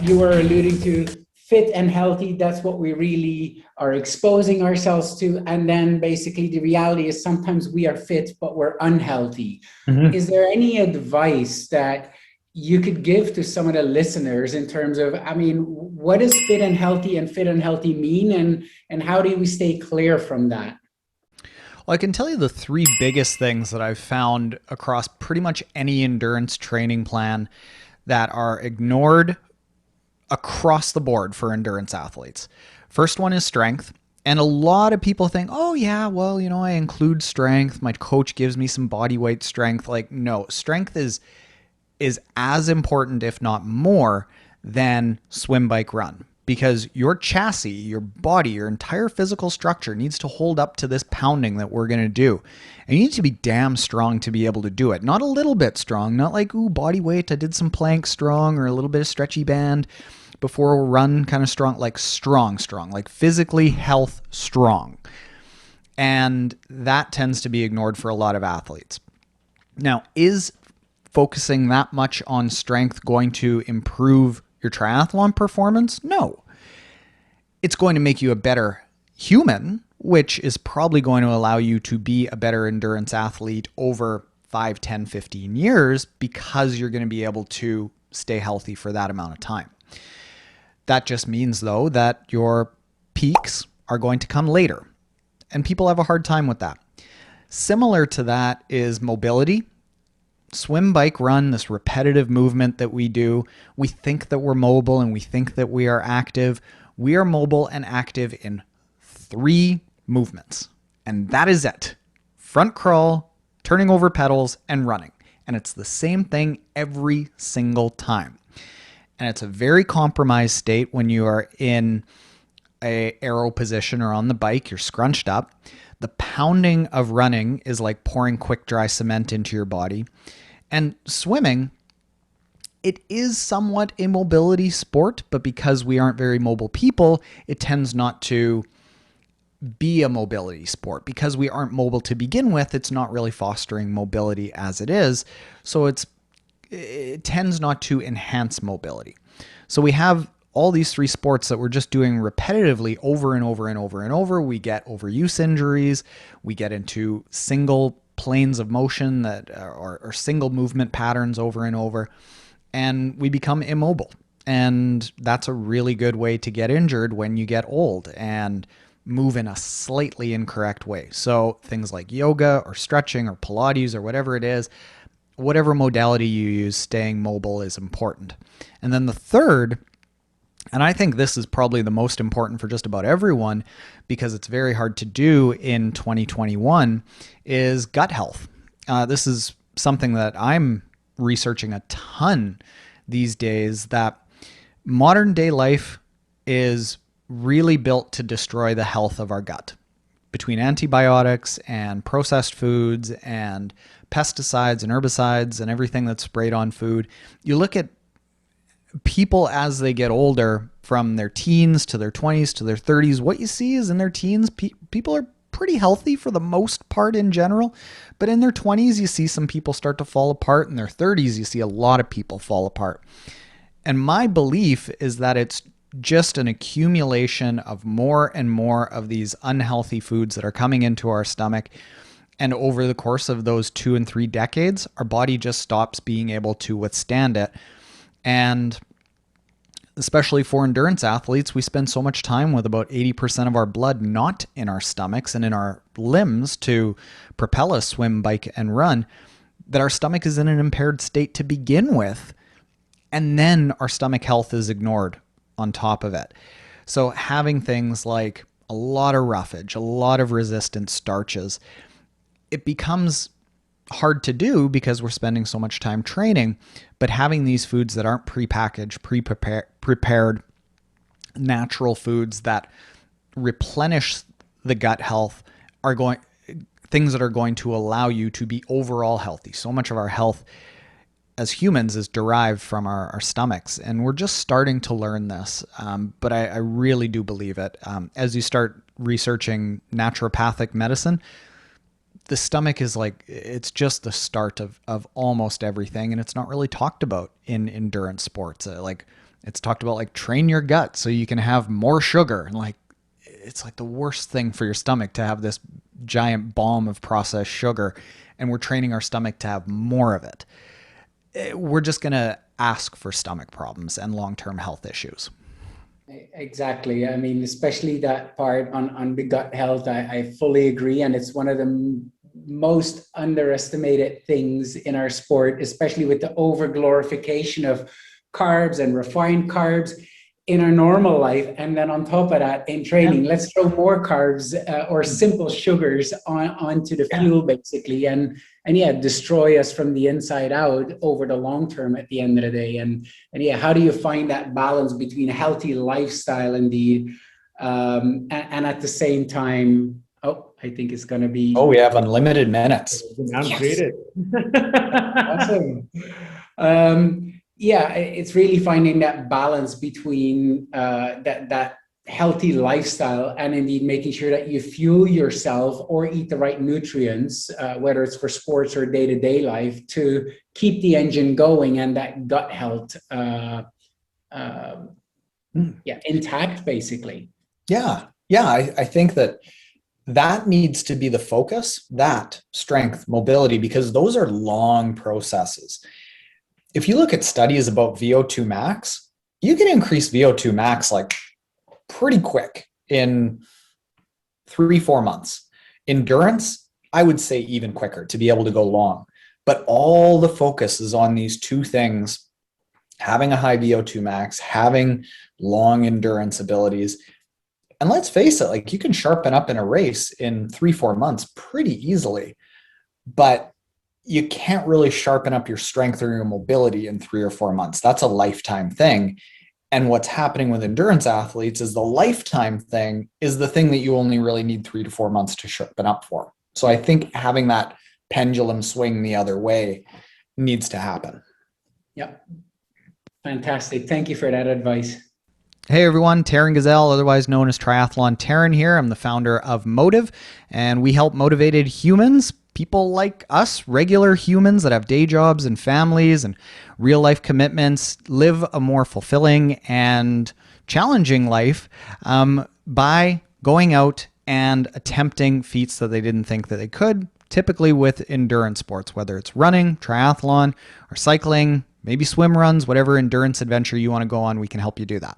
you were alluding to fit and healthy. That's what we really are exposing ourselves to. And then basically the reality is sometimes we are fit, but we're unhealthy. Mhm. Is there any advice that you could give to some of the listeners in terms of, I mean, what does fit and healthy mean? And how do we stay clear from that? Well, I can tell you the three biggest things that I've found across pretty much any endurance training plan that are ignored across the board for endurance athletes. First one is strength. And a lot of people think, oh, yeah, well, I include strength. My coach gives me some body weight strength. Like, no, strength is as important, if not more, than swim, bike, run. Because your chassis, your body, your entire physical structure needs to hold up to this pounding that we're going to do. And you need to be damn strong to be able to do it. Not a little bit strong, not like, ooh, body weight, I did some plank strong or a little bit of stretchy band before a run kind of strong, like strong, like physically health strong. And that tends to be ignored for a lot of athletes. Now, is focusing that much on strength going to improve your triathlon performance? No. It's going to make you a better human, which is probably going to allow you to be a better endurance athlete over 5, 10, 15 years because you're going to be able to stay healthy for that amount of time. That just means, though, that your peaks are going to come later, and people have a hard time with that. Similar to that is mobility. Swim, bike, run, this repetitive movement that we do, we think that we're mobile and we think that we are active. We are mobile and active in 3 movements, and that is it. Front crawl, turning over pedals, and running. And it's the same thing every single time. And it's a very compromised state when you are in a aero position or on the bike, you're scrunched up. The pounding of running is like pouring quick dry cement into your body. And swimming, it is somewhat a mobility sport, but because we aren't very mobile people, it tends not to be a mobility sport. Because we aren't mobile to begin with, it's not really fostering mobility as it is. So it tends not to enhance mobility. So we have all these 3 sports that we're just doing repetitively over and over and over and over. We get overuse injuries. We get into single planes of motion that or single movement patterns over and over, and we become immobile. And that's a really good way to get injured when you get old and move in a slightly incorrect way. So things like yoga or stretching or Pilates or whatever it is, whatever modality you use, staying mobile is important. And then the third, and I think this is probably the most important for just about everyone because it's very hard to do in 2021, is gut health. This is something that I'm researching a ton these days, that modern day life is really built to destroy the health of our gut. Between antibiotics and processed foods and pesticides and herbicides and everything that's sprayed on food, you look at people as they get older, from their teens to their 20s to their 30s, what you see is in their teens, people are pretty healthy for the most part in general. But in their 20s, you see some people start to fall apart. In their 30s, you see a lot of people fall apart. And my belief is that it's just an accumulation of more and more of these unhealthy foods that are coming into our stomach. And over the course of those 2 and 3 decades, our body just stops being able to withstand it. And especially for endurance athletes, we spend so much time with about 80% of our blood not in our stomachs and in our limbs to propel us, swim, bike, and run, that our stomach is in an impaired state to begin with. And then our stomach health is ignored on top of it. So having things like a lot of roughage, a lot of resistant starches, it becomes hard to do because we're spending so much time training. But having these foods that aren't prepackaged, prepared, natural foods that replenish the gut health are things that are going to allow you to be overall healthy. So much of our health as humans is derived from our stomachs, and we're just starting to learn this. But I really do believe it. As you start researching naturopathic medicine, the stomach is like, it's just the start of almost everything. And it's not really talked about in endurance sports. Like It's talked about like train your gut so you can have more sugar, and like it's like the worst thing for your stomach to have this giant bomb of processed sugar, and we're training our stomach to have more of it. We're just going to ask for stomach problems and long-term health issues. Exactly. I mean, especially that part on the gut health, I fully agree. And it's one of the most underestimated things in our sport, especially with the over glorification of carbs and refined carbs in our normal life. And then on top of that, in training, let's throw more carbs or simple sugars onto the fuel, basically. And yeah, destroy us from the inside out over the long term at the end of the day. And yeah, how do you find that balance between a healthy lifestyle indeed, and at the same time, I think it's going to be. Oh, we have unlimited minutes. I'm treated. Awesome. Yeah, it's really finding that balance between that healthy lifestyle and indeed making sure that you fuel yourself or eat the right nutrients, whether it's for sports or day-to-day life, to keep the engine going and that gut health intact, basically. Yeah. I think that needs to be the focus, that strength, mobility, because those are long processes. If you look at studies about VO2 max, you can increase VO2 max like pretty quick in 3-4 months. Endurance, I would say even quicker to be able to go long. But all the focus is on these two things: having a high VO2 max, having long endurance abilities. And let's face it, like you can sharpen up in a race in 3-4 months pretty easily, but you can't really sharpen up your strength or your mobility in 3 or 4 months. That's a lifetime thing. And what's happening with endurance athletes is the lifetime thing is the thing that you only really need 3 to 4 months to sharpen up for. So I think having that pendulum swing the other way needs to happen. Yep. Fantastic. Thank you for that advice. Hey everyone, Taryn Gazelle, otherwise known as Triathlon Taryn here. I'm the founder of Motive, and we help motivated humans, people like us, regular humans that have day jobs and families and real life commitments, live a more fulfilling and challenging life by going out and attempting feats that they didn't think that they could, typically with endurance sports, whether it's running, triathlon, or cycling, maybe swim runs, whatever endurance adventure you want to go on, we can help you do that.